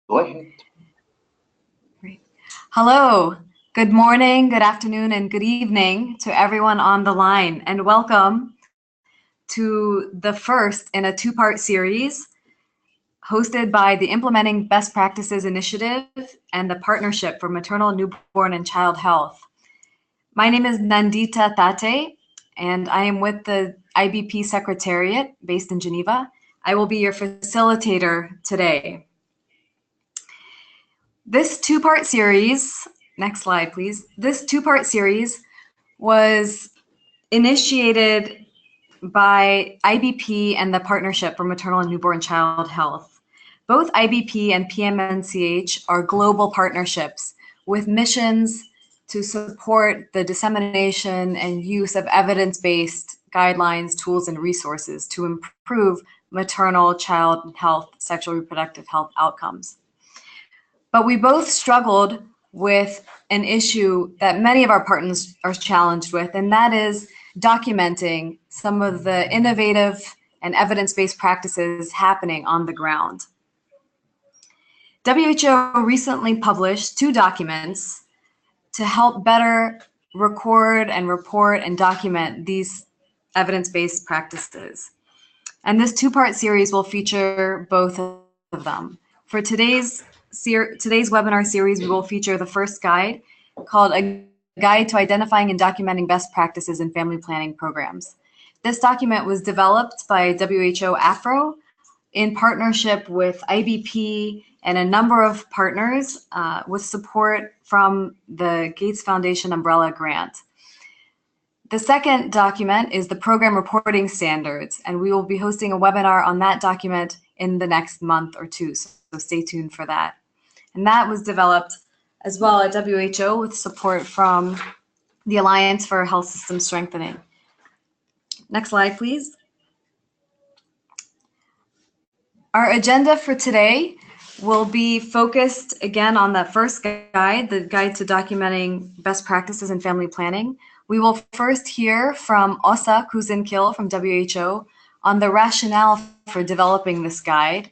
Go ahead. Great. Hello, good morning, good afternoon, and good evening to everyone on the line, and welcome to the first in a two-part series hosted by the Implementing Best Practices Initiative and the Partnership for Maternal, Newborn, and Child Health. My name is Nandita Tate, and I am with the IBP Secretariat based in Geneva. I will be your facilitator today. This two-part series, next slide please, this two-part series was initiated by IBP and the Partnership for Maternal and Newborn Child Health. Both IBP and PMNCH are global partnerships with missions to support the dissemination and use of evidence-based guidelines, tools, and resources to improve maternal, child health, sexual reproductive health outcomes. But we both struggled with an issue that many of our partners are challenged with, and that is documenting some of the innovative and evidence-based practices happening on the ground. WHO recently published 2 documents to help better record and report and document these evidence-based practices. And this two-part series will feature both of them. For today's webinar series, we will feature the first guide called A Guide to Identifying and Documenting Best Practices in Family Planning Programs. This document was developed by WHO AFRO in partnership with IBP and a number of partners with support from the Gates Foundation Umbrella Grant. The second document is the Program Reporting Standards, and we will be hosting a webinar on that document in the next month or two, so stay tuned for that. And that was developed as well at WHO with support from the Alliance for Health System Strengthening. Next slide, please. Our agenda for today will be focused again on that first guide, the Guide to Documenting Best Practices in Family Planning. We will first hear from Åsa Kusin-Kill from WHO on the rationale for developing this guide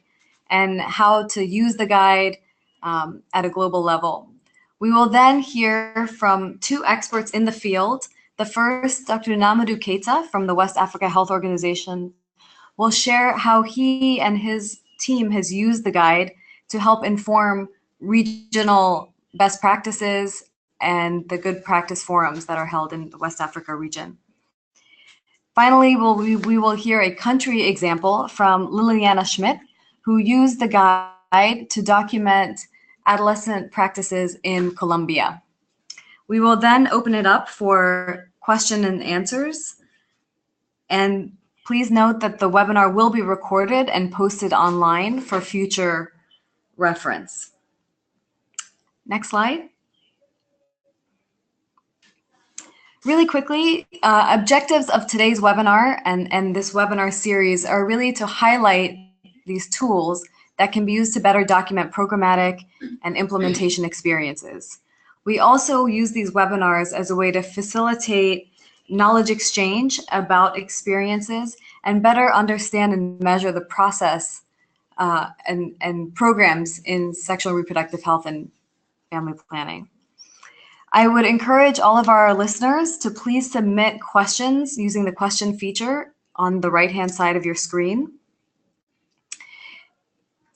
and how to use the guide at a global level. We will then hear from 2 experts in the field. The first, Dr. Namadou Keita from the West Africa Health Organization, will share how he and his team has used the guide to help inform regional best practices and the good practice forums that are held in the West Africa region. Finally, we will hear a country example from Liliana Schmitz, who used the guide to document adolescent practices in Colombia. We will then open it up for question and answers. And please note that the webinar will be recorded and posted online for future reference. Next slide. Really quickly, objectives of today's webinar and this webinar series are really to highlight these tools that can be used to better document programmatic and implementation experiences. We also use these webinars as a way to facilitate knowledge exchange about experiences and better understand and measure the process and programs in sexual and reproductive health and family planning. I would encourage all of our listeners to please submit questions using the question feature on the right-hand side of your screen.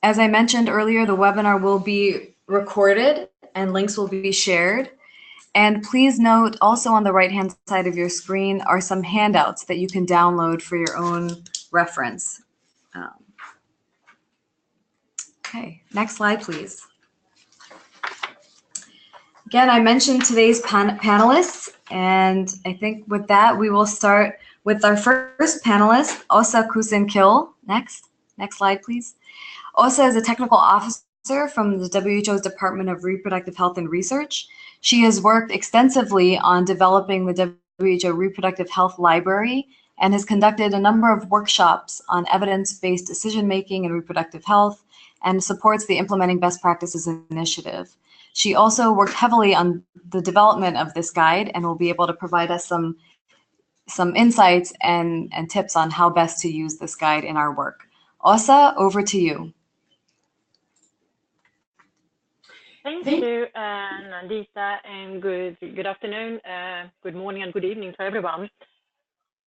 As I mentioned earlier, the webinar will be recorded and links will be shared. And please note also on the right-hand side of your screen are some handouts that you can download for your own reference. Okay, next slide, please. Again, I mentioned today's panelists, and I think with that, we will start with our first panelist, Åsa Kusin-Kill. Next slide, please. Åsa is a technical officer from the WHO's Department of Reproductive Health and Research. She has worked extensively on developing the WHO Reproductive Health Library and has conducted a number of workshops on evidence-based decision-making in reproductive health and supports the Implementing Best Practices initiative. She also worked heavily on the development of this guide and will be able to provide us some insights and tips on how best to use this guide in our work. Åsa, over to you. Thank you, Nandita, and good afternoon, good morning, and good evening to everyone.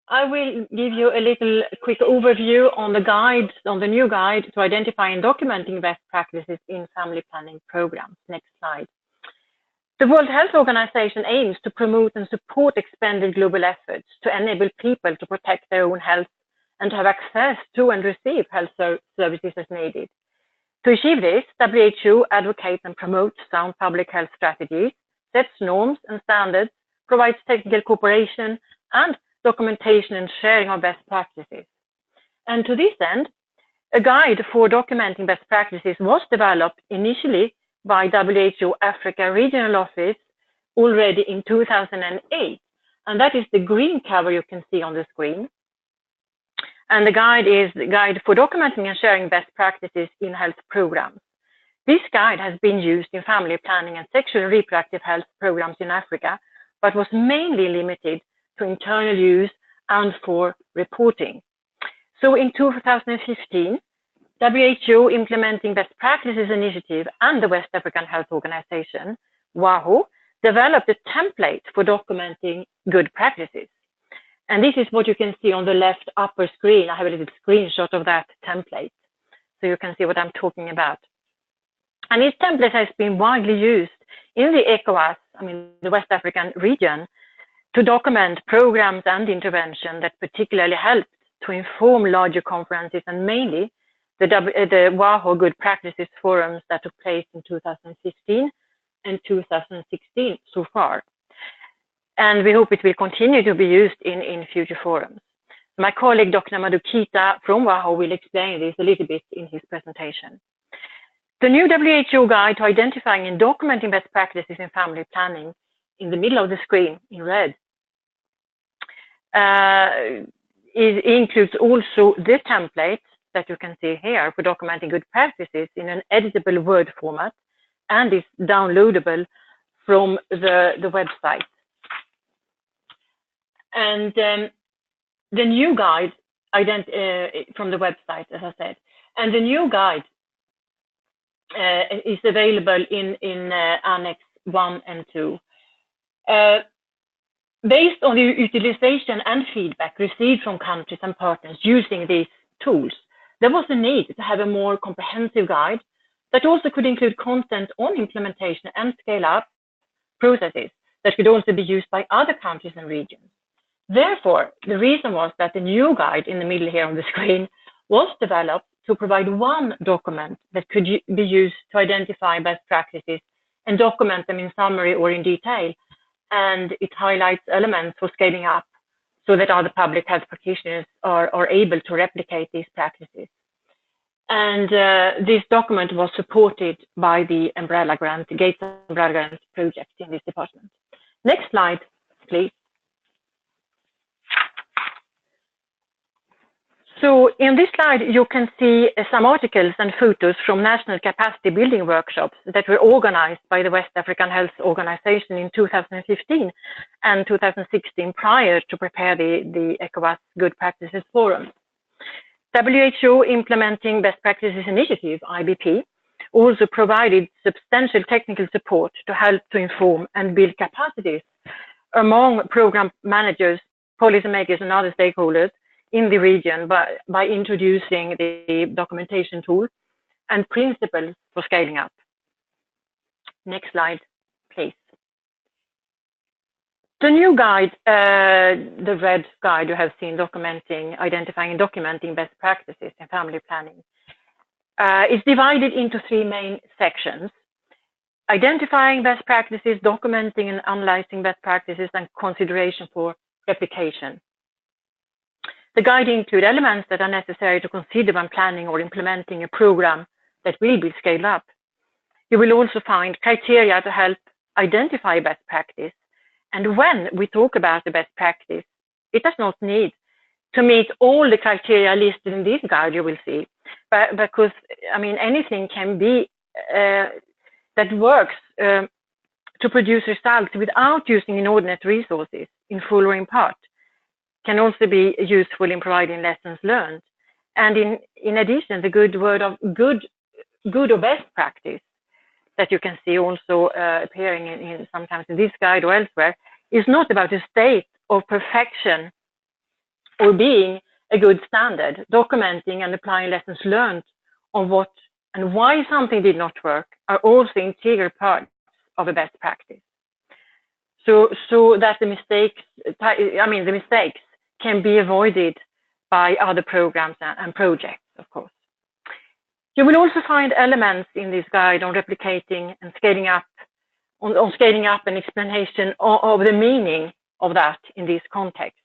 I will give you a little quick overview on the new guide to identify and documenting best practices in family planning programs. Next slide. The World Health Organization aims to promote and support expanded global efforts to enable people to protect their own health and to have access to and receive health services as needed. To achieve this, WHO advocates and promotes sound public health strategies, sets norms and standards, provides technical cooperation and documentation and sharing of best practices. And to this end, a guide for documenting best practices was developed initially by WHO Africa Regional Office already in 2008. And that is the green cover you can see on the screen. And the guide is the guide for documenting and sharing best practices in health programs. This guide has been used in family planning and sexual and reproductive health programs in Africa, but was mainly limited to internal use and for reporting. So in 2015, WHO Implementing Best Practices Initiative and the West African Health Organization, WAHO, developed a template for documenting good practices. And this is what you can see on the left upper screen. I have a little screenshot of that template, so you can see what I'm talking about. And this template has been widely used in the ECOWAS, the West African region, to document programs and intervention that particularly helped to inform larger conferences and mainly the WAHO Good Practices forums that took place in 2015 and 2016 so far. And we hope it will continue to be used in future forums. My colleague, Dr. Madhukita from WAHO, will explain this a little bit in his presentation. The new WHO guide to identifying and documenting best practices in family planning, in the middle of the screen in red, includes also the template that you can see here for documenting good practices in an editable Word format and is downloadable from the website. And the new guide from the website, as I said, and the new guide is available in Annex 1 and 2. Based on the utilization and feedback received from countries and partners using these tools, there was a need to have a more comprehensive guide that also could include content on implementation and scale-up processes that could also be used by other countries and regions. Therefore, the reason was that the new guide in the middle here on the screen was developed to provide one document that could be used to identify best practices and document them in summary or in detail. And it highlights elements for scaling up so that other public health practitioners are able to replicate these practices. And this document was supported by the umbrella grant, the Gates Umbrella Grant project in this department. Next slide, please. So in this slide, you can see some articles and photos from national capacity building workshops that were organized by the West African Health Organization in 2015 and 2016 prior to prepare the ECOWAS Good Practices Forum. WHO Implementing Best Practices Initiative, IBP, also provided substantial technical support to help to inform and build capacities among program managers, policymakers, and other stakeholders in the region by introducing the documentation tool and principles for scaling up. Next slide, please. The new guide, the red guide you have seen identifying and documenting best practices in family planning, is divided into three main sections: identifying best practices, documenting and analyzing best practices, and consideration for replication. The guide includes elements that are necessary to consider when planning or implementing a program that will be scaled up. You will also find criteria to help identify best practice. And when we talk about the best practice, it does not need to meet all the criteria listed in this guide, you will see, but because, anything can be that works to produce results without using inordinate resources in full or in part, can also be useful in providing lessons learned. And in addition, the good or best practice that you can see also appearing in sometimes in this guide or elsewhere, is not about a state of perfection or being a good standard. Documenting and applying lessons learned on what and why something did not work are also integral parts of a best practice. So that the mistakes can be avoided by other programs and projects, of course. You will also find elements in this guide on replicating and scaling up, on scaling up an explanation of the meaning of that in this context.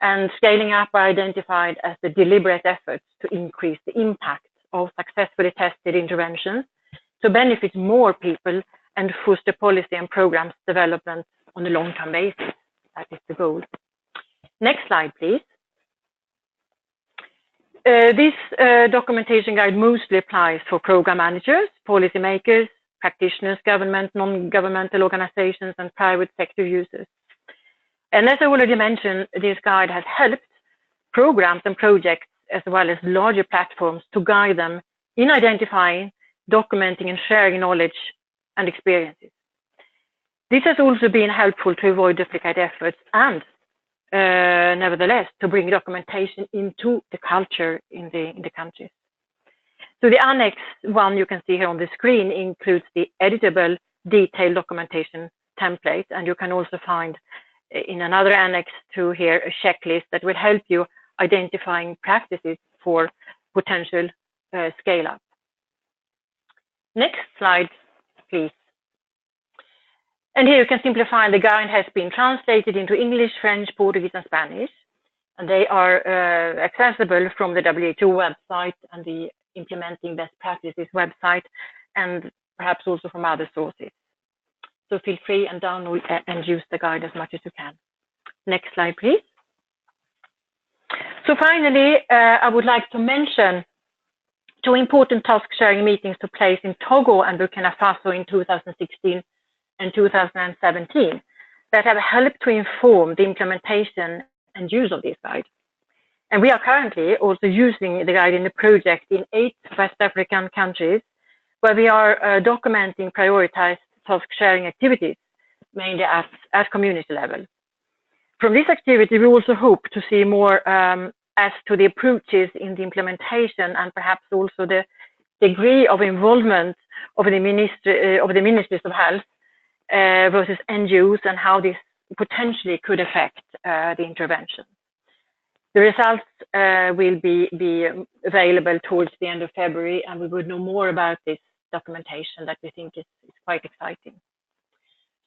And scaling up are identified as the deliberate efforts to increase the impact of successfully tested interventions to benefit more people and foster policy and programs development on a long-term basis. That is the goal. Next slide, please. This documentation guide mostly applies for program managers, policymakers, practitioners, government, non-governmental organizations, and private sector users. And as I already mentioned, this guide has helped programs and projects as well as larger platforms to guide them in identifying, documenting, and sharing knowledge and experiences. This has also been helpful to avoid duplicate efforts and nevertheless to bring documentation into the culture in the countries. So the Annex 1 you can see here on the screen includes the editable detailed documentation template, and you can also find in another Annex 2 here a checklist that will help you identifying practices for potential scale up. Next slide, please. And here you can simplify. The guide has been translated into English, French, Portuguese, and Spanish, and they are accessible from the WHO website and the Implementing Best Practices website, and perhaps also from other sources. So feel free and download and use the guide as much as you can. Next slide, please. So finally, I would like to mention 2 important task sharing meetings took place in Togo and Burkina Faso in 2016 and 2017 that have helped to inform the implementation and use of this guide. And we are currently also using the guide in the project in 8 West African countries, where we are documenting prioritized task sharing activities, mainly at community level. From this activity, we also hope to see more as to the approaches in the implementation and perhaps also the degree of involvement of the ministries of health versus NGOs and how this potentially could affect the intervention. The results will be available towards the end of February, and we would know more about this documentation that we think is quite exciting.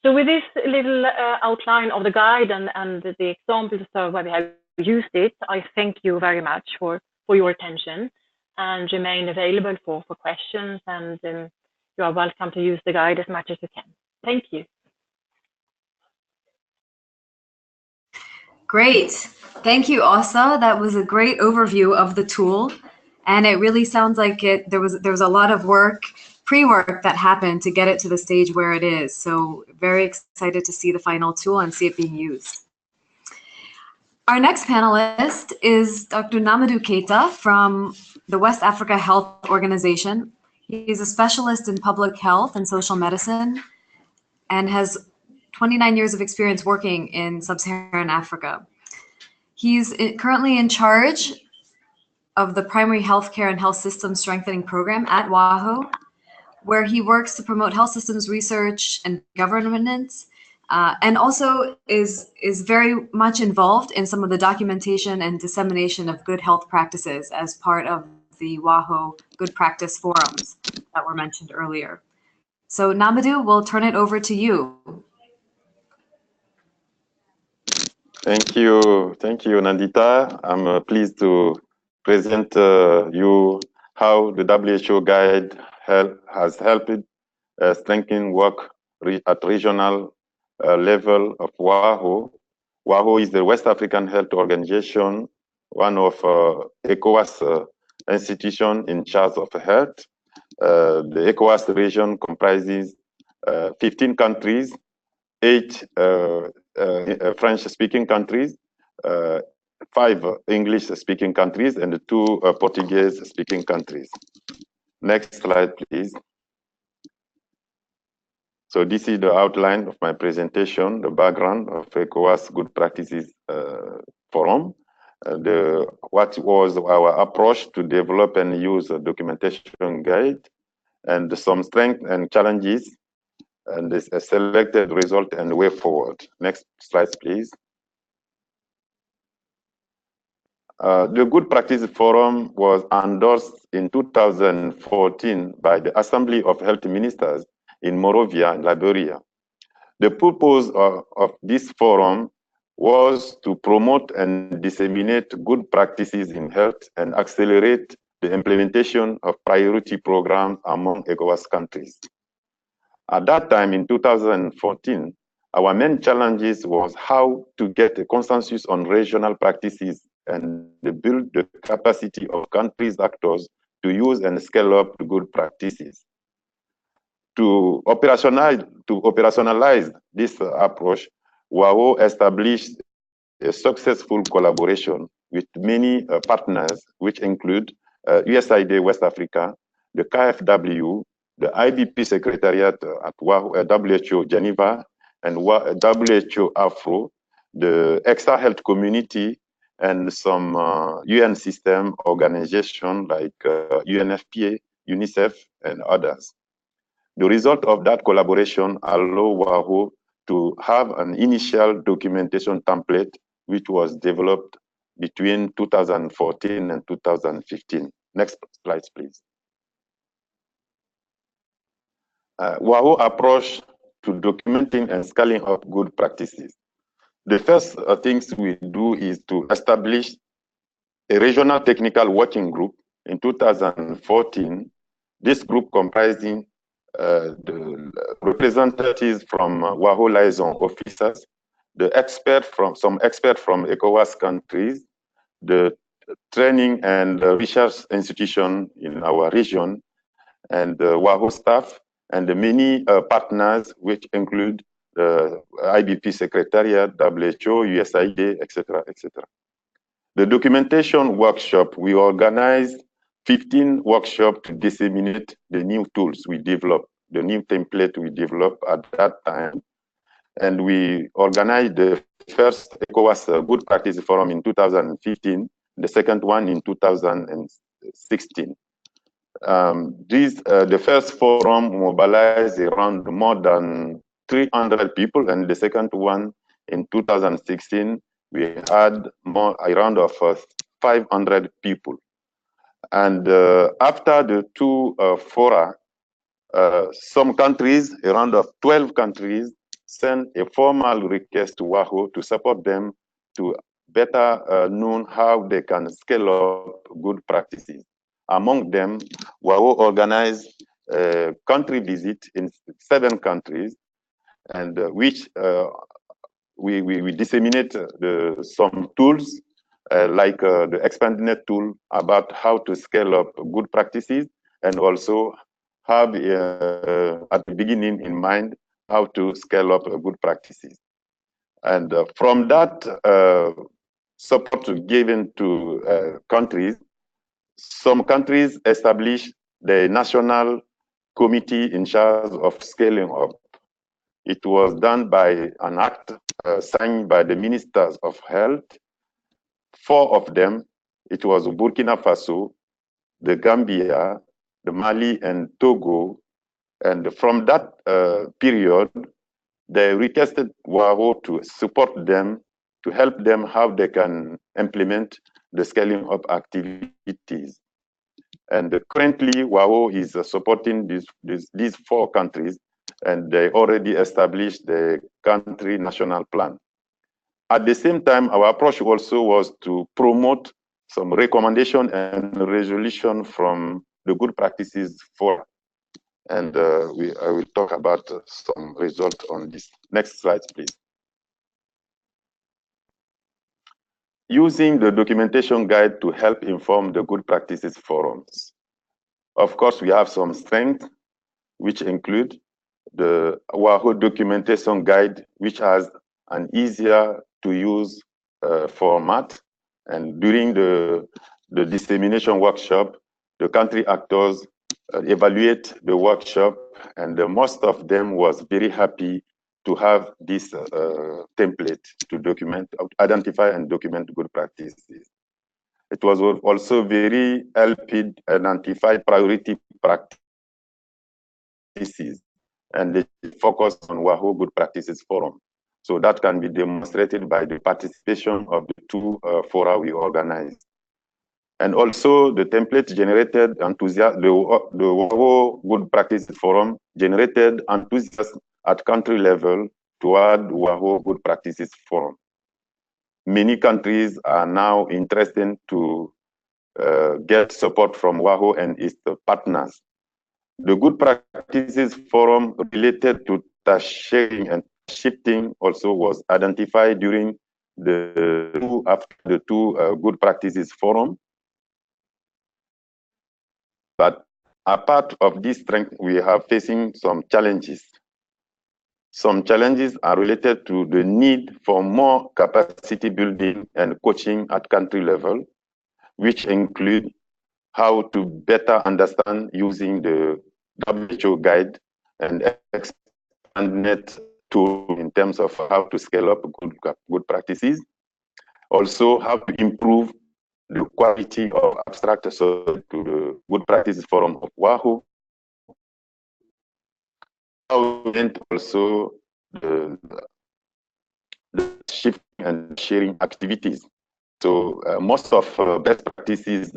So with this little outline of the guide and the examples of where we have used it, I thank you very much for your attention and remain available for questions, and you are welcome to use the guide as much as you can. Thank you. Great. Thank you, Åsa. That was a great overview of the tool. And it really sounds like there was a lot of work, pre-work that happened to get it to the stage where it is. So very excited to see the final tool and see it being used. Our next panelist is Dr. Namadou Keita from the West Africa Health Organization. He's a specialist in public health and social medicine and has 29 years of experience working in sub-Saharan Africa. He's currently in charge of the primary healthcare and health system strengthening program at WAHO, where he works to promote health systems research and governance, and also is very much involved in some of the documentation and dissemination of good health practices as part of the WAHO Good Practice Forums that were mentioned earlier. So Namadou, we'll turn it over to you. Thank you, Nandita. I'm pleased to present you how the WHO guide has helped strengthen work at regional level of WAHO. WAHO is the West African Health Organization, one of ECOWAS institutions in charge of health. The ECOWAS region comprises 15 countries, 8 French-speaking countries, 5 English-speaking countries, and 2 Portuguese-speaking countries. Next slide, please. So this is the outline of my presentation, the background of ECOWAS Good Practices Forum, what was our approach to develop and use a documentation guide, and some strengths and challenges, and a selected result and way forward. Next slide, please. The Good Practice Forum was endorsed in 2014 by the Assembly of Health Ministers in Monrovia, Liberia. The purpose of this forum was to promote and disseminate good practices in health and accelerate the implementation of priority programs among ECOWAS countries. At that time, in 2014, our main challenges was how to get a consensus on regional practices and build the capacity of countries' actors to use and scale up good practices. To operationalize this approach, WAO established a successful collaboration with many partners, which include USAID West Africa, the KFW, the IBP Secretariat at WHO Geneva, and WHO Afro, the Extra Health Community, and some UN system organizations like UNFPA, UNICEF, and others. The result of that collaboration allowed WAO to have an initial documentation template which was developed between 2014 and 2015. Next slide, please. WAO approach to documenting and scaling up good practices. The first things we do is to establish a regional technical working group in 2014. This group comprising the representatives from WAO liaison officers, some experts from ECOWAS countries, the training and research institution in our region, and the WAO staff, and the many partners, which include the IBP Secretariat, WHO, USAID, etc., etc. The documentation workshop, we organized 15 workshops to disseminate the new tools we developed, the new template we developed at that time. And we organized the first ECOWAS Good Practice Forum in 2015, the second one in 2016. The first forum mobilized around more than 300 people, and the second one in 2016, we had around 500 people. And after the two fora, some countries, around 12 countries, sent a formal request to WAO to support them to better know how they can scale up good practices. Among them, WAO organized a country visit in 7 countries, and which we disseminate some tools like the ExpandNet tool about how to scale up good practices, and also have at the beginning in mind how to scale up good practices. And from that support given to countries, some countries established the national committee in charge of scaling up. It was done by an act signed by the ministers of health. 4 of them, it was Burkina Faso, the Gambia, the Mali, and Togo. And from that period, they requested WAO to support them, to help them how they can implement the scaling up activities. And currently, WAO is supporting these 4 countries, and they already established the country national plan. At the same time, our approach also was to promote some recommendation and resolution from the good practices forum. And I will talk about some results on this. Next slide, please. Using the documentation guide to help inform the good practices forums. Of course, we have some strengths, which include the WAO documentation guide, which has an easier to use format. And during the dissemination workshop, the country actors evaluate the workshop, and most of them was very happy to have this template to document, identify and document good practices. It was also very helpful identify priority practices, and they focus on WAHO Good Practices Forum. So that can be demonstrated by the participation of the two fora we organized. And also the template generated enthusiasm, the WAHO Good Practices Forum generated enthusiasm at country level toward WAHO Good Practices Forum. Many countries are now interested to get support from WAHO and its partners. The Good Practices Forum related to task sharing and shifting also was identified during the two Good Practices Forum. But apart of this strength, we are facing some challenges. Some challenges are related to the need for more capacity building and coaching at country level, which include how to better understand using the WHO guide and expanded tool in terms of how to scale up good practices. Also, how to improve the quality of abstract associated to the Good Practices Forum of WAHO. How also the shifting and sharing activities. So most of best practices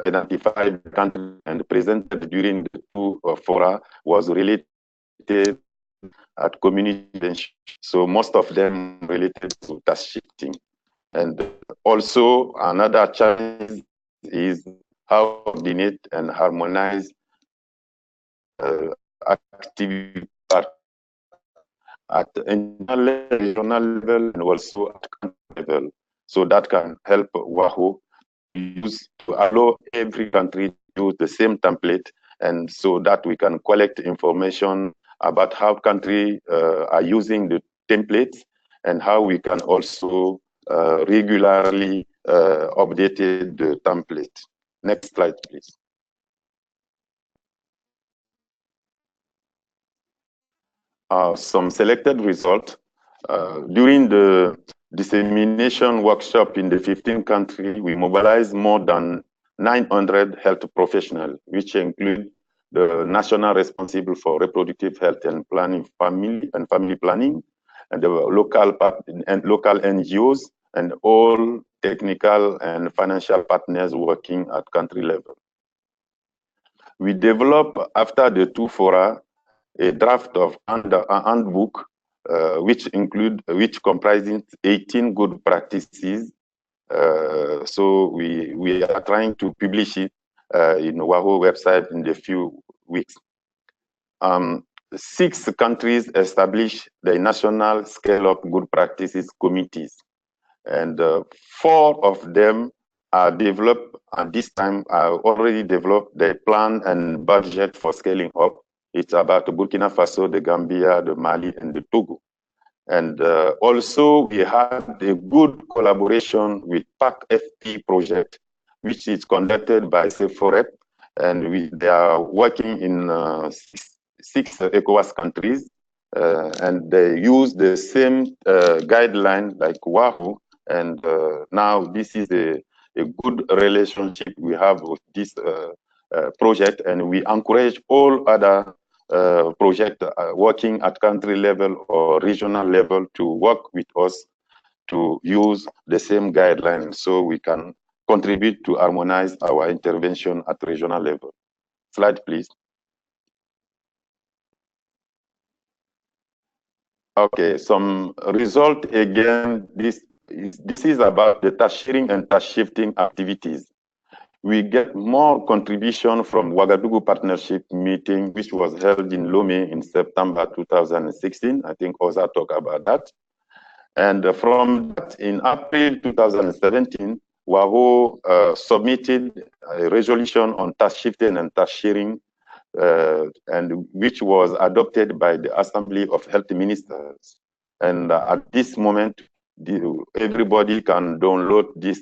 identified and presented during the two fora was related at community. So most of them related to task shifting. And also another challenge is how to coordinate and harmonize activity at international, regional level, and also at country level. So that can help WAHO to allow every country to use the same template, and so that we can collect information about how countries are using the templates and how we can also regularly update the template. Next slide, please. Some selected results. During the dissemination workshop in the 15 countries, we mobilized more than 900 health professionals, which include the national responsible for reproductive health and planning, family planning, and the local NGOs, and all technical and financial partners working at country level. We developed, after the two fora, a draft of a handbook which comprises 18 good practices. So we are trying to publish it in WAHO website in a few weeks. 6 countries established the national scale-up good practices committees, and 4 of them are developed at this time, are already developed the plan and budget for scaling up. It's about Burkina Faso, the Gambia, the Mali, and the Togo. And also we had a good collaboration with PAC-FP project, which is conducted by CEFOREP, and they are working in 6 ECOWAS countries, and they use the same guideline like WAHO, and now this is a good relationship we have with this project, and we encourage all other projects working at country level or regional level to work with us to use the same guidelines so we can contribute to harmonize our intervention at regional level. Slide, please. Okay, some result again. This is about the task sharing and task shifting activities. We get more contribution from Ouagadougou Partnership meeting, which was held in Lomé in September 2016. I think Oza talked about that. And from that, in April 2017, WAHO submitted a resolution on task shifting and task sharing, and which was adopted by the Assembly of Health Ministers. And at this moment, everybody can download this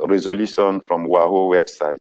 resolution from WAHO website.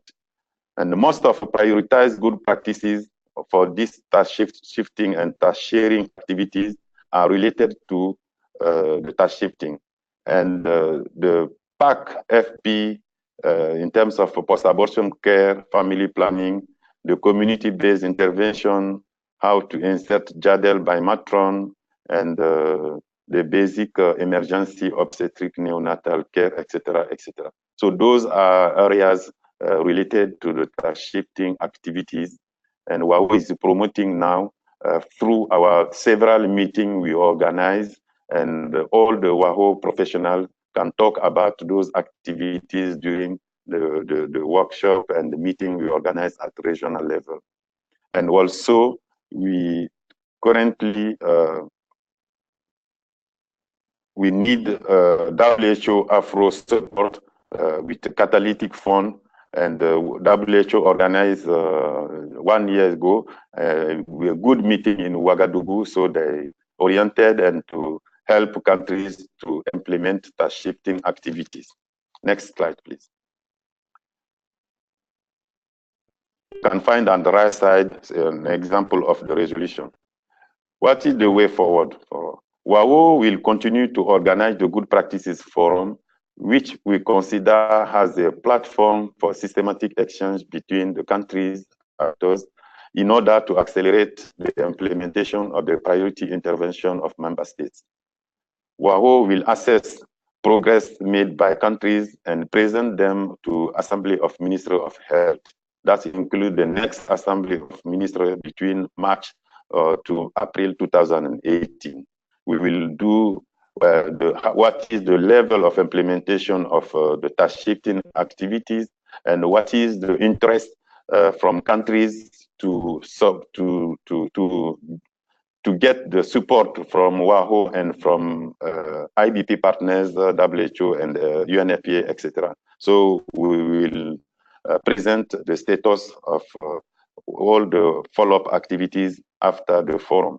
And most of prioritized good practices for this task shifting and task sharing activities are related to the task shifting. And the PAC-FP, in terms of post-abortion care, family planning, the community-based intervention, how to insert JADEL by matron, and the basic emergency obstetric neonatal care, etc., etc. So those are areas related to the task shifting activities, and WAHO is promoting now through our several meetings we organize, and all the WAHO professionals can talk about those activities during the workshop and the meeting we organize at regional level. And also, we currently we need WHO Afro support with the catalytic fund, and WHO organized 1 year ago a good meeting in Ouagadougou, so they oriented and to help countries to implement task shifting activities. Next slide, please. You can find on the right side an example of the resolution. What is the way forward? WAHO will continue to organize the Good Practices Forum, which we consider as a platform for systematic exchange between the countries' actors in order to accelerate the implementation of the priority intervention of member states. WAHO will assess progress made by countries and present them to Assembly of Ministers of Health. That includes the next Assembly of Ministers between March to April 2018. We will do what is the level of implementation of the task shifting activities, and what is the interest from countries to get the support from WAHO and from IBP partners, WHO and UNFPA, etc. So we will present the status of all the follow-up activities after the forum.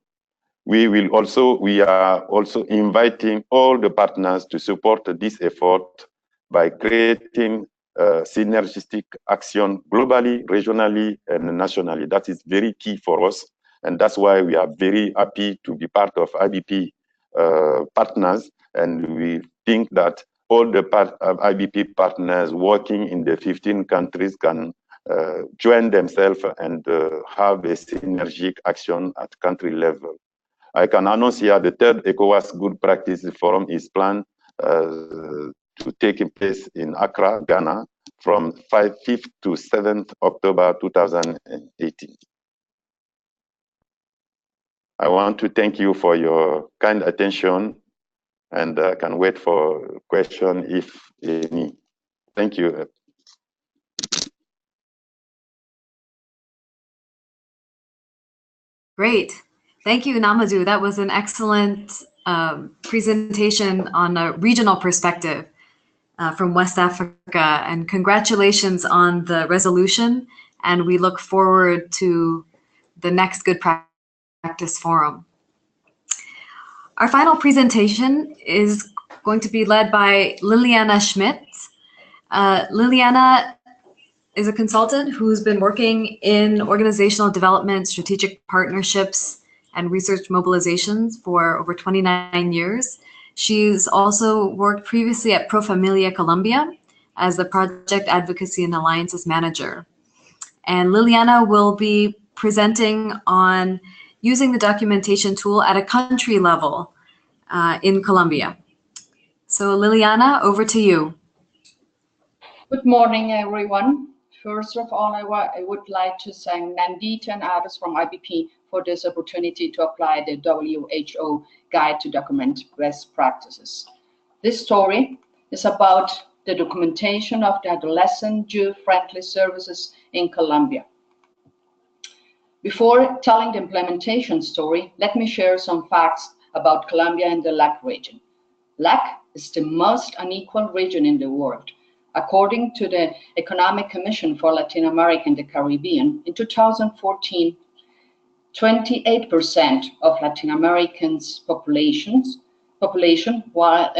We are also inviting all the partners to support this effort by creating synergistic action globally, regionally, and nationally. That is very key for us, and that's why we are very happy to be part of IBP partners, and we think that all the IBP partners working in the 15 countries can join themselves and have a synergic action at country level. I can announce here the third ECOWAS Good Practices Forum is planned to take place in Accra, Ghana, from 5th to 7th October 2018. I want to thank you for your kind attention, and I can wait for questions if any. Thank you. Great. Thank you, Namadou. That was an excellent presentation on a regional perspective from West Africa, and congratulations on the resolution. And we look forward to the next Good Practice Forum. Our final presentation is going to be led by Liliana Schmitz. Liliana is a consultant who's been working in organizational development, strategic partnerships, and research mobilizations for over 29 years. She's also worked previously at Pro Familia Colombia as the Project Advocacy and Alliances Manager. And Liliana will be presenting on using the documentation tool at a country level in Colombia. So Liliana, over to you. Good morning, everyone. First of all, I would like to thank Nandita and others from IBP for this opportunity to apply the WHO Guide to Document Best Practices. This story is about the documentation of the adolescent youth-friendly services in Colombia. Before telling the implementation story, let me share some facts about Colombia and the LAC region. LAC is the most unequal region in the world. According to the Economic Commission for Latin America and the Caribbean, in 2014, 28% of Latin Americans' population, while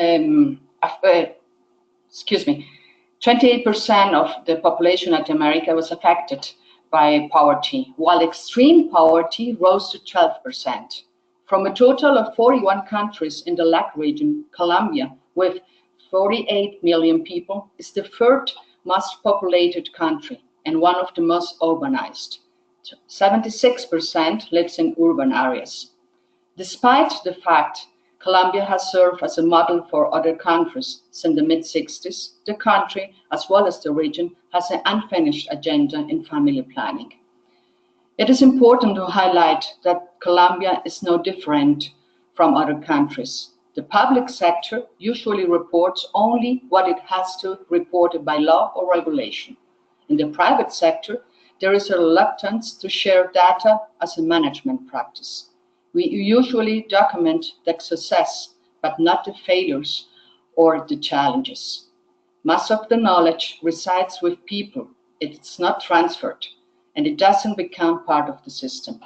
28% of the population of America was affected by poverty, while extreme poverty rose to 12%. From a total of 41 countries in the LAC region, Colombia, with 48 million people, is the third most populated country and one of the most urbanized. 76% lives in urban areas. Despite the fact Colombia has served as a model for other countries since the mid-60s, the country, as well as the region, has an unfinished agenda in family planning. It is important to highlight that Colombia is no different from other countries. The public sector usually reports only what it has to report by law or regulation. In the private sector, there is a reluctance to share data as a management practice. We usually document the success, but not the failures or the challenges. Most of the knowledge resides with people. It's not transferred, and it doesn't become part of the system.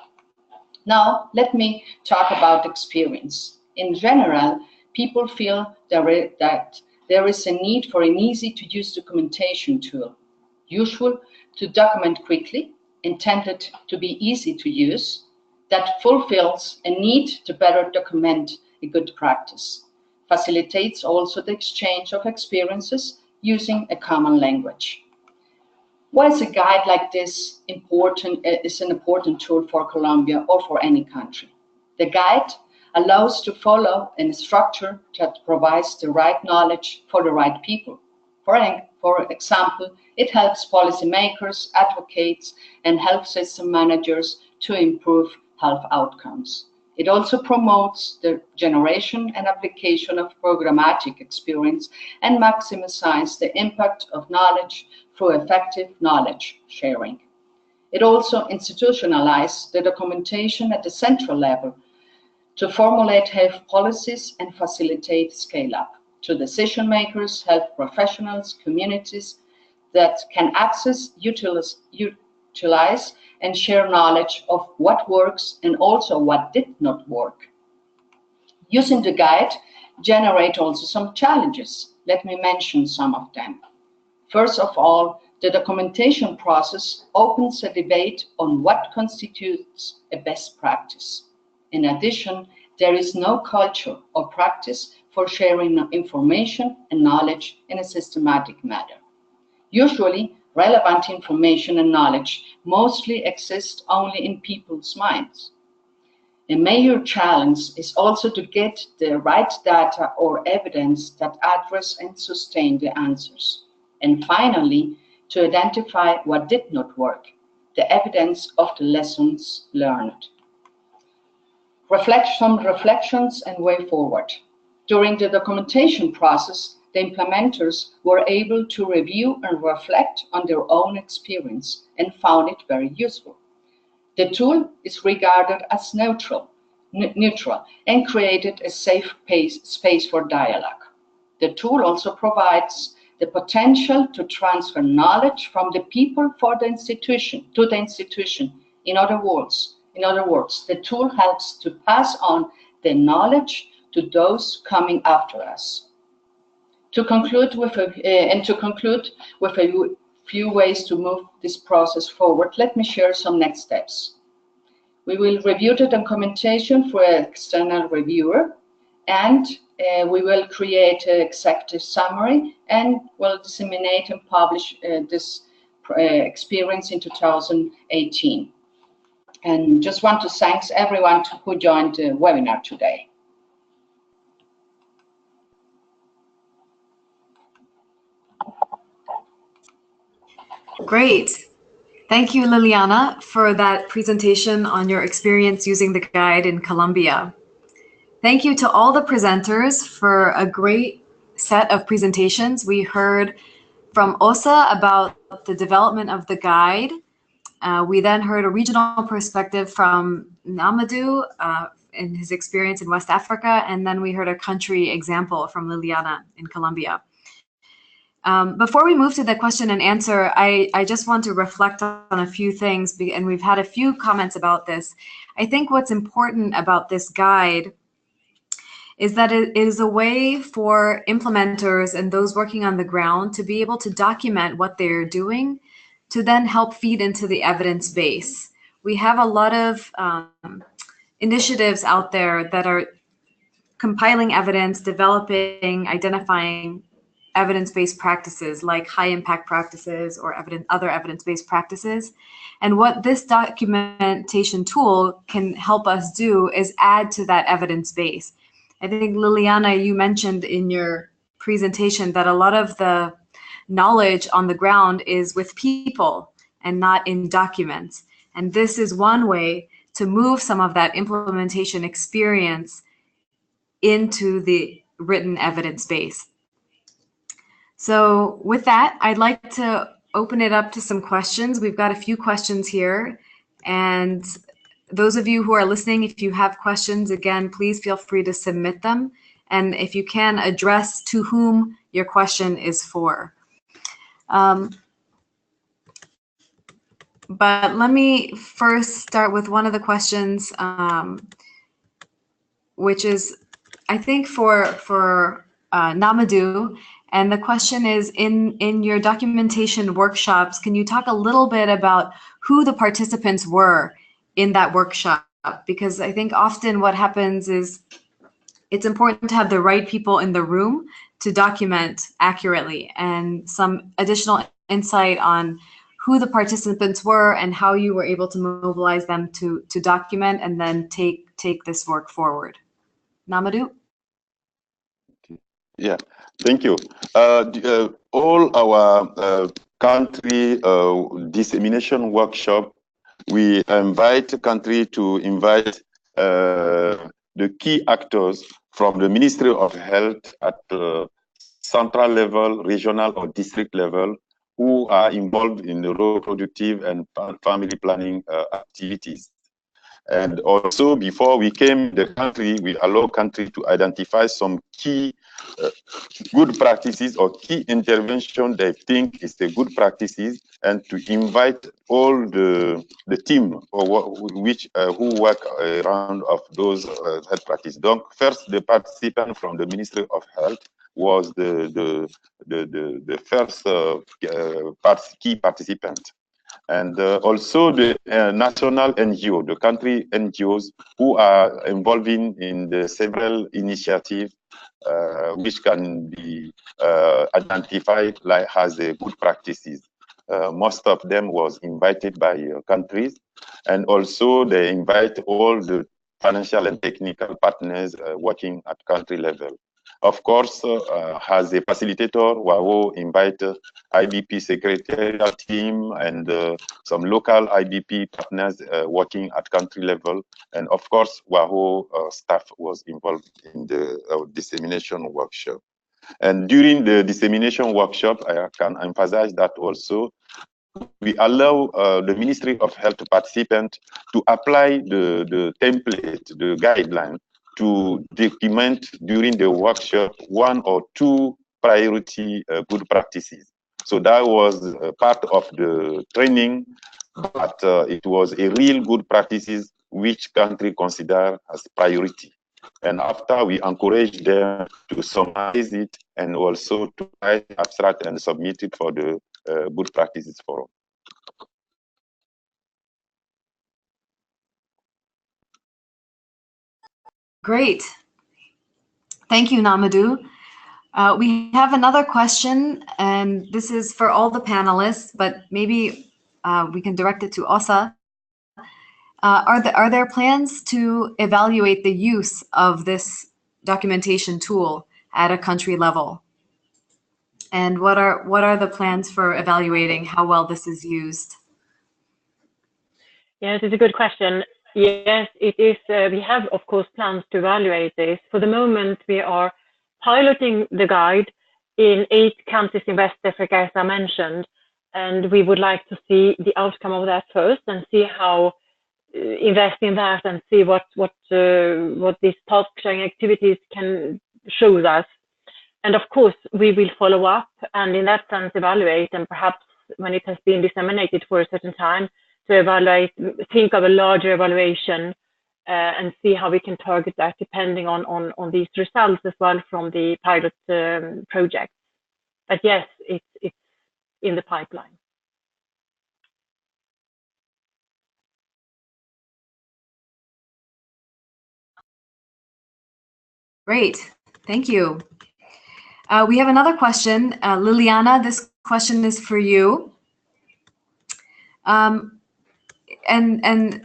Now, let me talk about experience. In general, people feel that there is a need for an easy-to-use documentation tool, usual to document quickly, intended to be easy to use, that fulfills a need to better document a good practice, facilitates also the exchange of experiences using a common language. Why is a guide like this important? Is an important tool for Colombia or for any country? The guide allows to follow a structure that provides the right knowledge for the right people. For example, it helps policymakers, advocates, and health system managers to improve health outcomes. It also promotes the generation and application of programmatic experience and maximizes the impact of knowledge through effective knowledge sharing. It also institutionalizes the documentation at the central level to formulate health policies and facilitate scale-up to decision makers, health professionals, communities that can access, utilize, and share knowledge of what works and also what did not work. Using the guide generate also some challenges. Let me mention some of them. First of all, the documentation process opens a debate on what constitutes a best practice. In addition, there is no culture or practice for sharing information and knowledge in a systematic manner. Usually, relevant information and knowledge mostly exist only in people's minds. A major challenge is also to get the right data or evidence that address and sustain the answers. And finally, to identify what did not work, the evidence of the lessons learned. Some reflections and way forward. During the documentation process, the implementers were able to review and reflect on their own experience and found it very useful. The tool is regarded as neutral and created a safe space for dialogue. The tool also provides the potential to transfer knowledge from the people for the institution to the institution. In other words, the tool helps to pass on the knowledge to those coming after us. To conclude with a few ways to move this process forward, let me share some next steps. We will review the documentation for an external reviewer, and we will create an executive summary and will disseminate and publish this experience in 2018. And just want to thank everyone who joined the webinar today. Great. Thank you, Liliana, for that presentation on your experience using the guide in Colombia. Thank you to all the presenters for a great set of presentations. We heard from Osa about the development of the guide. We then heard a regional perspective from Namadou in his experience in West Africa, and then we heard a country example from Liliana in Colombia. Before we move to the question and answer, I just want to reflect on a few things, and we've had a few comments about this. I think what's important about this guide is that it is a way for implementers and those working on the ground to be able to document what they're doing to then help feed into the evidence base. We have a lot of initiatives out there that are compiling evidence, developing, identifying evidence-based practices like high-impact practices or other evidence-based practices. And what this documentation tool can help us do is add to that evidence base. I think, Liliana, you mentioned in your presentation that a lot of the knowledge on the ground is with people and not in documents. And this is one way to move some of that implementation experience into the written evidence base. So with that, I'd like to open it up to some questions. We've got a few questions here. And those of you who are listening, if you have questions, again, please feel free to submit them. And if you can, address to whom your question is for. But let me first start with one of the questions, which is, I think, for Namadou. And the question is, in your documentation workshops, can you talk a little bit about who the participants were in that workshop? Because I think often what happens is it's important to have the right people in the room to document accurately, and some additional insight on who the participants were and how you were able to mobilize them to document and then take this work forward. Namadou? Yeah, thank you. All our country dissemination workshop, we invite country to invite the key actors from the Ministry of Health at central level, regional or district level, who are involved in the reproductive and family planning activities. And also, before we came to the country, we allow country to identify some key good practices or key intervention they think is the good practices, and to invite all the team or who work around of those health practices. Donc, first, the participant from the Ministry of Health was the first key participant. And also the national NGO, the country NGOs who are involving in the several initiatives which can be identified like as a good practices. Most of them was invited by countries, and also they invite all the financial and technical partners working at country level. Of course, as a facilitator, WAO invite IBP secretarial team and some local IBP partners working at country level. And of course, WAO staff was involved in the dissemination workshop. And during the dissemination workshop, I can emphasize that also, we allow the Ministry of Health participants to apply the template, the guideline, to document during the workshop 1 or 2 priority good practices. So that was part of the training, but it was a real good practices which country consider as priority. And after, we encourage them to summarize it and also to write abstract and submit it for the good practices forum. Great. Thank you, Namadou. We have another question, and this is for all the panelists, but maybe we can direct it to Osa. Are there plans to evaluate the use of this documentation tool at a country level? And what are the plans for evaluating how well this is used? Yes, it's a good question. Yes, it is. We have, of course, plans to evaluate this. For the moment, we are piloting the guide in 8 countries in West Africa, as I mentioned, and we would like to see the outcome of that first and see how invest in that and see what these task sharing activities can show us. And of course, we will follow up and in that sense evaluate, and perhaps when it has been disseminated for a certain time, to evaluate, think of a larger evaluation and see how we can target that depending on these results as well from the pilot project. But yes, it's in the pipeline. Great, thank you. We have another question. Liliana, this question is for you. And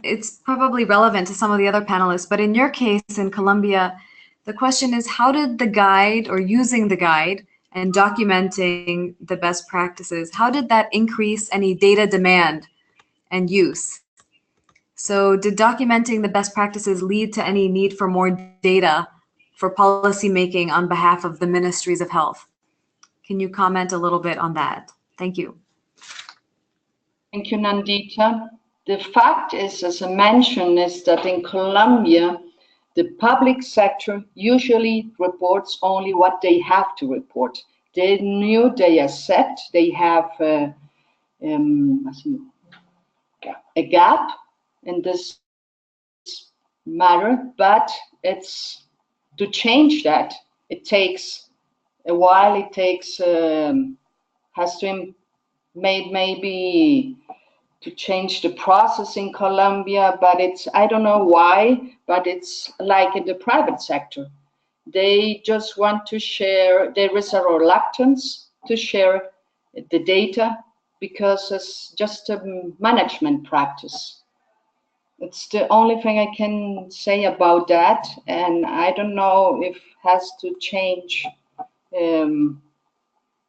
it's probably relevant to some of the other panelists, but in your case in Colombia, the question is, how did the guide, or using the guide and documenting the best practices, how did that increase any data demand and use? So did documenting the best practices lead to any need for more data for policy making on behalf of the ministries of health? Can you comment a little bit on that? Thank you. Thank you, Nandita. The fact is, as I mentioned, is that in Colombia, the public sector usually reports only what they have to report. They knew they are set, they have a gap in this matter, but it's to change that. It takes a while. It takes has to made maybe to change the process in Colombia, but it's, I don't know why, but it's like in the private sector. They just want to share, there is a reluctance to share the data because it's just a management practice. It's the only thing I can say about that, and I don't know if it has to change a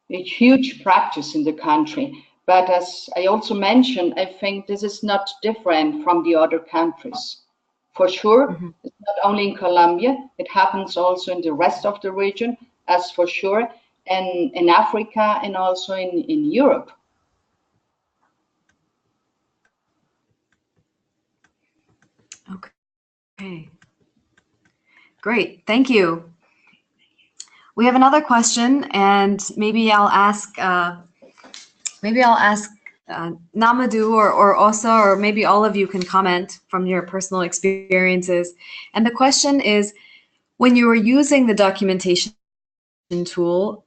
huge practice in the country. But as I also mentioned, I think this is not different from the other countries. For sure, it's not only in Colombia, it happens also in the rest of the region, as for sure, and in Africa and also in Europe. Okay. Great, thank you. We have another question, and maybe I'll ask Namadou or Osa, or maybe all of you can comment from your personal experiences. And the question is, when you were using the documentation tool,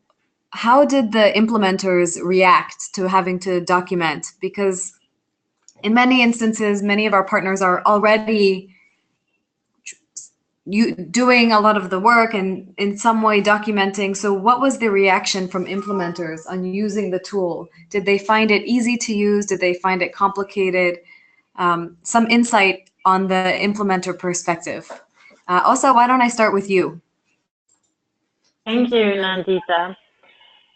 how did the implementers react to having to document? Because in many instances, many of our partners are already doing a lot of the work and in some way documenting. So what was the reaction from implementers on using the tool? Did they find it easy to use? Did they find it complicated? Some insight on the implementer perspective. Osa, why don't I start with you? Thank you, Nandita.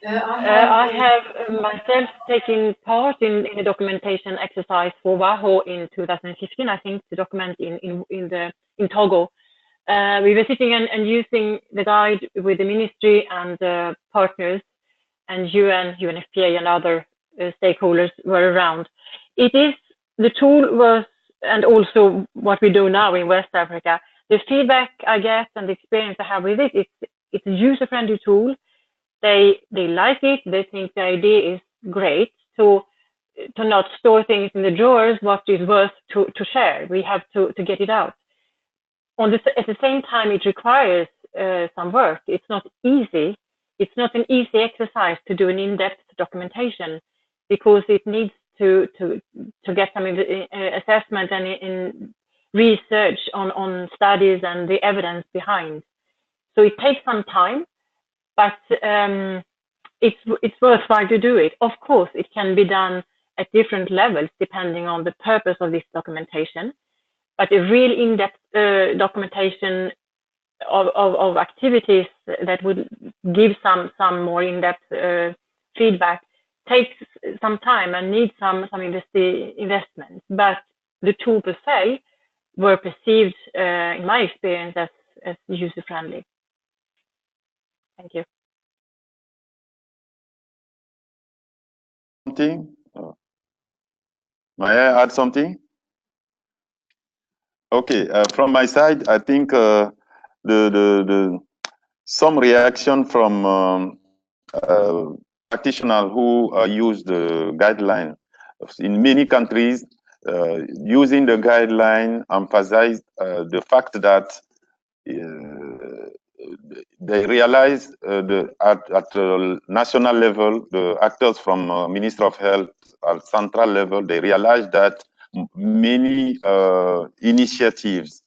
I have myself taken part in a documentation exercise for WAHO in 2015, I think, to document in Togo. We were sitting and using the guide with the ministry and partners, and UN, UNFPA, and other stakeholders were around. The tool was, and also what we do now in West Africa, the feedback I get and the experience I have with it, it's a user-friendly tool. They like it. They think the idea is great. To not store things in the drawers, what is worth to share. We have to get it out. At the same time, it requires some work. It's not easy. It's not an easy exercise to do an in-depth documentation, because it needs to get some assessment and in research on studies and the evidence behind. So it takes some time, but it's worthwhile to do it. Of course, it can be done at different levels depending on the purpose of this documentation. But a real in-depth documentation of activities that would give some more in-depth feedback takes some time and needs some investment. But the tool per se were perceived, in my experience, as user-friendly. Thank you. Something? May I add something? Okay, from my side, I think some reaction from practitioners who use the guideline. In many countries, using the guideline, emphasized the fact that they realized at the national level, the actors from Ministry of Health at central level, they realized that many initiatives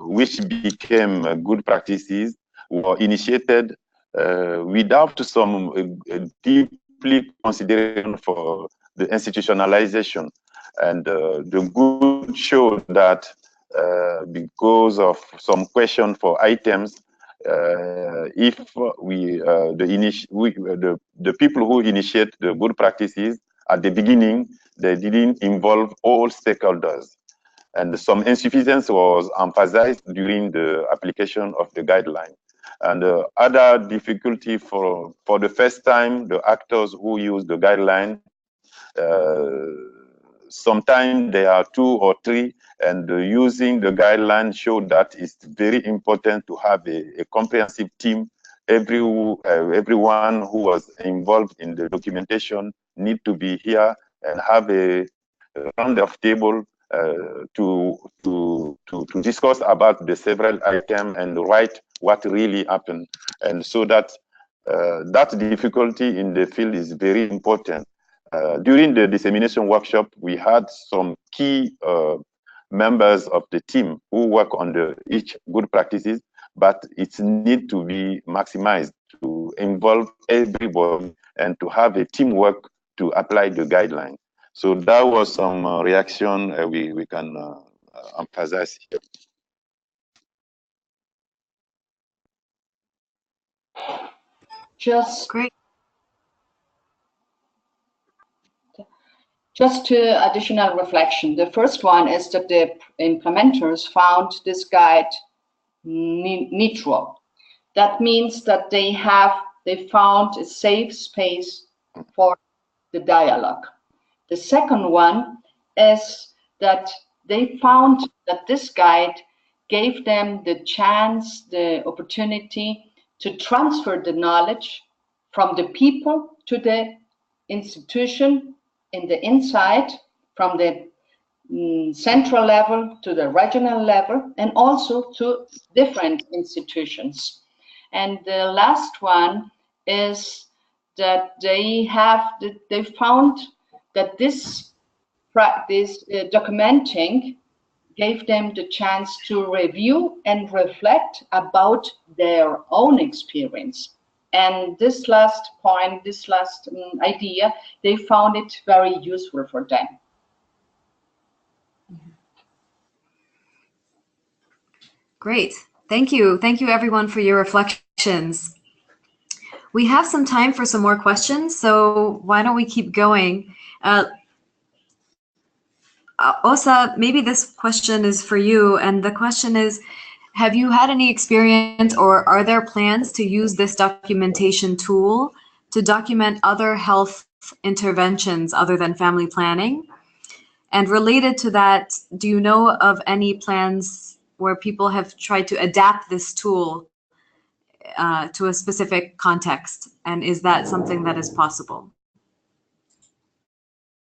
which became good practices were initiated without some deeply consideration for the institutionalization. And the good showed that because of some question for items, if the people who initiate the good practices at the beginning, they didn't involve all stakeholders, and some insufficiency was emphasized during the application of the guideline. And other difficulty for the first time, the actors who use the guideline, sometimes there are 2 or 3, and using the guideline showed that it's very important to have a comprehensive team. Everyone who was involved in the documentation need to be here and have a round of table to discuss about the several items and write what really happened. And so that that difficulty in the field is very important. During the dissemination workshop, we had some key members of the team who work on each good practices, but it needs to be maximized to involve everybody and to have a teamwork to apply the guideline. So that was some reaction we can emphasize here. Just Great. Just two additional reflection. The first one is that the implementers found this guide neutral. That means that they found a safe space for the dialogue. The second one is that they found that this guide gave them the chance, the opportunity to transfer the knowledge from the people to the institution in the inside, from the central level to the regional level, and also to different institutions. And the last one is that they found that this documenting gave them the chance to review and reflect about their own experience. And this last point, this last idea, they found it very useful for them. Great. Thank you. Thank you, everyone, for your reflections. We have some time for some more questions, so why don't we keep going? Osa, maybe this question is for you, and the question is, have you had any experience or are there plans to use this documentation tool to document other health interventions other than family planning? And related to that, do you know of any plans where people have tried to adapt this tool to a specific context? And is that something that is possible?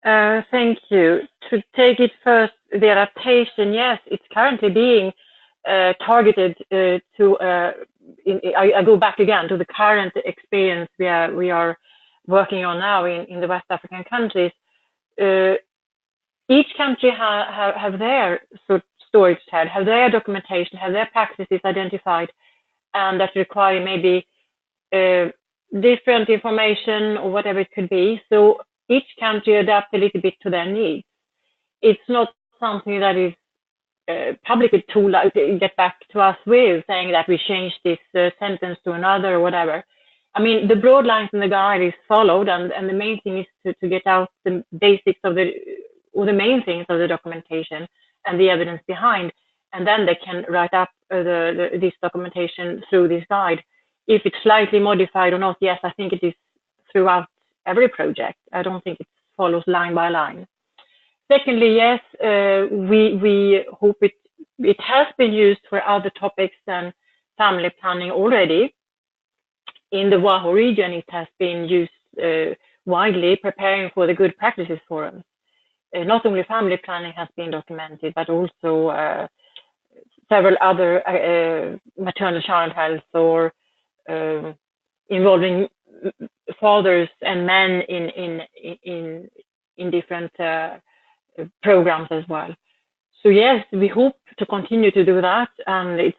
Thank you. To take it first, the adaptation, yes, it's currently being targeted to, I go back again to the current experience we are working on now in the West African countries. Each country have their storage tab, have their documentation, have their practices identified, and that require maybe different information or whatever it could be. So each country adapts a little bit to their needs. It's not something that is public tool get back to us with saying that we changed this sentence to another or whatever. I mean, the broad lines in the guide is followed, and the main thing is to get out the basics of the main things of the documentation and the evidence behind, and then they can write up this documentation through this guide. If it's slightly modified or not, yes, I think it is throughout every project. I don't think it follows line by line. Secondly, yes, we hope it has been used for other topics than family planning already. In the WAHO region, it has been used widely, preparing for the Good Practices Forum. not only family planning has been documented, but also several other maternal child health or involving fathers and men in different programs as well. So yes, we hope to continue to do that, and it's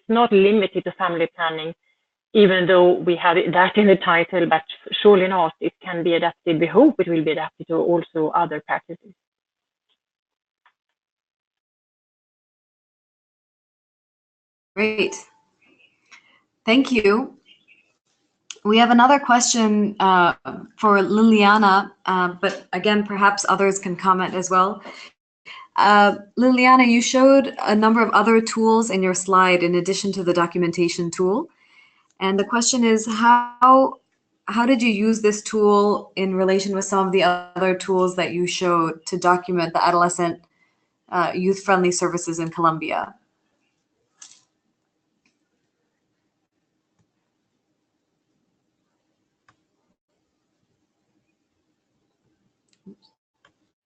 not limited to family planning, even though we have that in the title, but surely not. It can be adapted. We hope it will be adapted to also other practices. Great. Thank you. We have another question for Liliana, but again, perhaps others can comment as well. Liliana, you showed a number of other tools in your slide in addition to the documentation tool. And the question is, how did you use this tool in relation with some of the other tools that you showed to document the adolescent youth-friendly services in Colombia?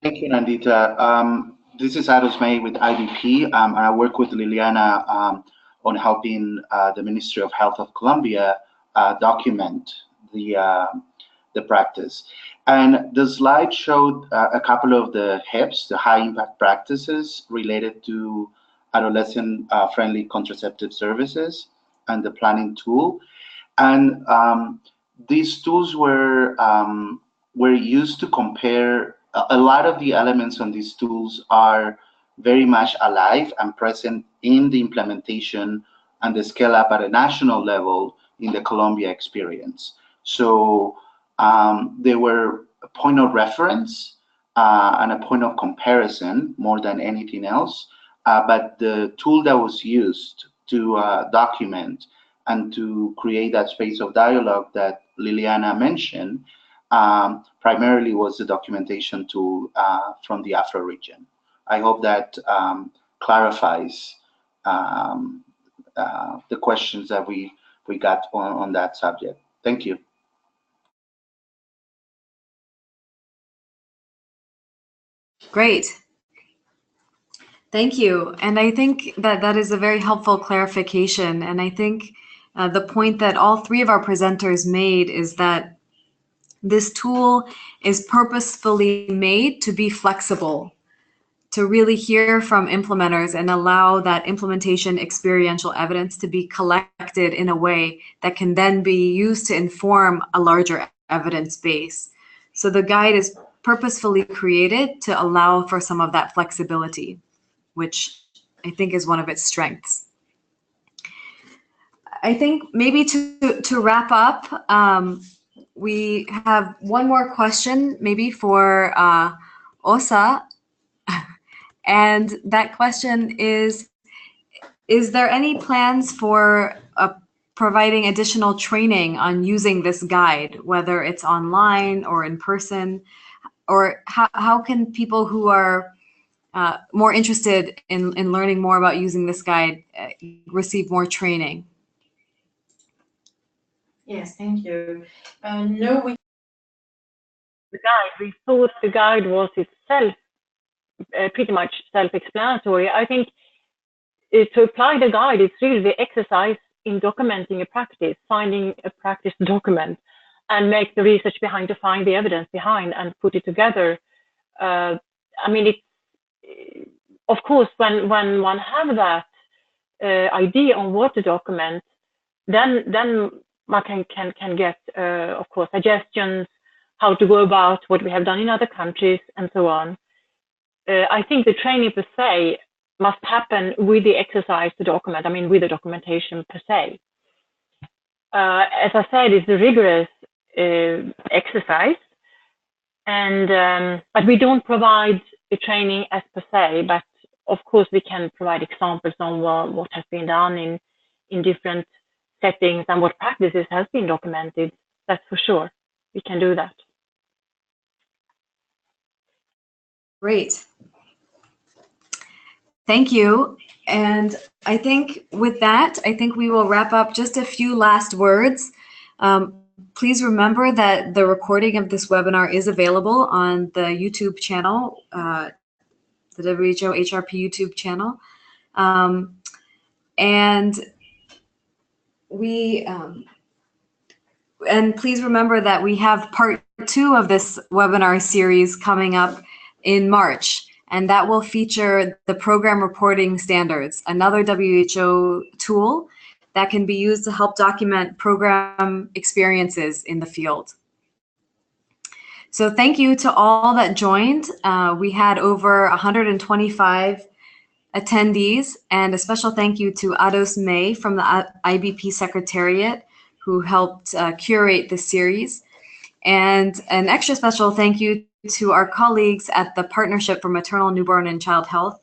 Thank you, Nandita. This is Ados May with IDP, and I work with Liliana on helping the Ministry of Health of Colombia document the practice. And the slide showed a couple of the HIPs, the high impact practices related to adolescent-friendly contraceptive services and the planning tool. And these tools were used to compare. A lot of the elements on these tools are very much alive and present in the implementation and the scale up at a national level in the Colombia experience. So they were a point of reference and a point of comparison more than anything else. But the tool that was used to document and to create that space of dialogue that Liliana mentioned primarily was the documentation tool from the Afro region. I hope that clarifies the questions that we got on that subject. Thank you. Great. Thank you. And I think that is a very helpful clarification. And I think the point that all three of our presenters made is that this tool is purposefully made to be flexible, to really hear from implementers and allow that implementation experiential evidence to be collected in a way that can then be used to inform a larger evidence base. So the guide is purposefully created to allow for some of that flexibility, which I think is one of its strengths. I think maybe to wrap up, we have one more question maybe for Osa. And that question is there any plans for providing additional training on using this guide, whether it's online or in person? Or how can people who are more interested in learning more about using this guide receive more training? Yes, thank you. No, the guide. We thought the guide was itself pretty much self-explanatory. I think to apply the guide, it's really the exercise in documenting a practice, finding a practice document, and make the research behind to find the evidence behind and put it together. I mean, it's, of course, when one have that idea on what to document, then one can get, of course, suggestions how to go about what we have done in other countries and so on. I think the training per se must happen with the exercise to document, I mean, with the documentation per se. As I said, it's a rigorous exercise, and but we don't provide the training as per se, but of course we can provide examples on what has been done in different settings and what practices has been documented. That's for sure. We can do that. Great. Thank you. And I think with that, I think we will wrap up. Just a few last words. Please remember that the recording of this webinar is available on the YouTube channel, the WHO HRP YouTube channel. And please remember that we have part 2 of this webinar series coming up in March, and that will feature the program reporting standards, another WHO tool that can be used to help document program experiences in the field. So thank you to all that joined. We had over 125 attendees, and a special thank you to Ados May from the IBP Secretariat, who helped curate this series. And an extra special thank you to our colleagues at the Partnership for Maternal, Newborn, and Child Health,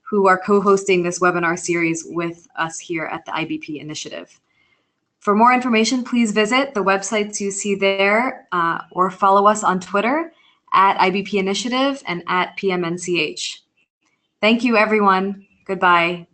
who are co-hosting this webinar series with us here at the IBP Initiative. For more information, please visit the websites you see there or follow us on Twitter at IBP Initiative and at PMNCH. Thank you, everyone. Goodbye.